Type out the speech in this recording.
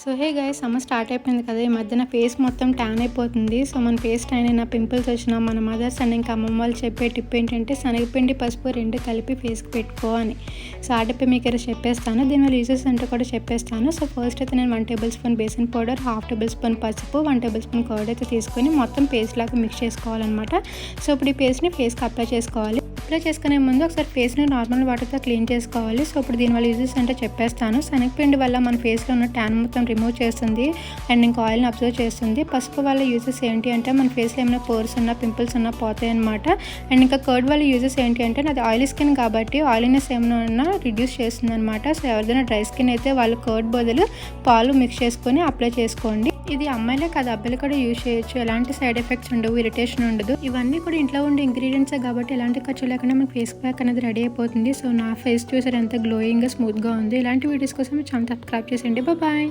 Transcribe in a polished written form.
So hey guys, summer start అయిపోయింది కదా. ఈ మధ్య నా ఫేస్ మొత్తం ట్యాన్ అయిపోతుంది. సో మన ఫేస్ ట్యాన్ అయినా, పింపుల్స్ వచ్చినా, మన మదర్స్ అండ్ ఇంకా అమ్మమ్మ వాళ్ళు చెప్పే టిప్ ఏంటంటే శనగపిండి, పసుపు రెండు కలిపి ఫేస్కి పెట్టుకో అని. సో ఆ టిప్ మీకు ఇక్కడ చెప్పేస్తాను. దీనివల్ల యూజెస్ అంటే కూడా చెప్పేస్తాను. సో ఫస్ట్ అయితే నేను 1 table spoon basin powder, 1/2 table spoon పసుపు, 1 టేబుల్ స్పూన్ కర్డ్ అయితే తీసుకొని మొత్తం పేస్ట్ లాగా మిక్స్ చేసుకోవాలన్నమాట. సో ఇప్పుడు ఈ పేస్ట్ని ఫేస్కి అప్లై చేసుకోవాలి. అప్లై చేసుకునే ముందు ఒకసారి ఫేస్ని నార్మల్ వాటర్తో క్లీన్ చేసుకోవాలి. సో ఇప్పుడు దీనివల్ల యూజెస్ అంటే చెప్పేస్తాను. శనగపిండి వల్ల మన ఫేస్లో ఉన్న ట్యాన్ మొత్తం రిమూవ్ చేస్తుంది అండ్ ఇంకా ఆయిల్ని అబ్జర్వ్ చేస్తుంది. పసుపు వల్ల యూజెస్ ఏంటి అంటే మన ఫేస్లో ఏమైనా పోర్స్ ఉన్నా, పింపుల్స్ ఉన్నా పోతాయి అనమాట. అండ్ ఇంకా కర్డ్ వల్ల యూజెస్ ఏంటి అంటే నాది ఆయిలీ స్కిన్ కాబట్టి ఆయిలీనెస్ ఏమైనా ఉన్నా రిడ్యూస్ చేస్తుంది అనమాట. సో ఎవరిదైనా డ్రై స్కిన్ అయితే వాళ్ళు కర్డ్ బదులు పాలు మిక్స్ చేసుకొని అప్లై చేసుకోండి. ఇది అమ్మాయిలే కాదు, అబ్బాయిలు కూడా యూజ్ చేయొచ్చు. ఎలాంటి సైడ్ ఎఫెక్ట్స్ ఉండవు, ఇరిటేషన్ ఉండదు. ఇవన్నీ కూడా ఇంట్లో ఉండే ఇంగ్రీడియంట్సే కాబట్టి ఎలాంటి ఖర్చు లేకుండా మన ఫేస్ ప్యాక్ అనేది రెడీ అయిపోతుంది. సో నా ఫేస్ చూసారు ఎంత గ్లోయింగ్గా, స్మూత్గా ఉంది. ఇలాంటి వీడియోస్ కోసం ఛానల్ సబ్స్క్రైబ్ చేసేయండి. బాయ్.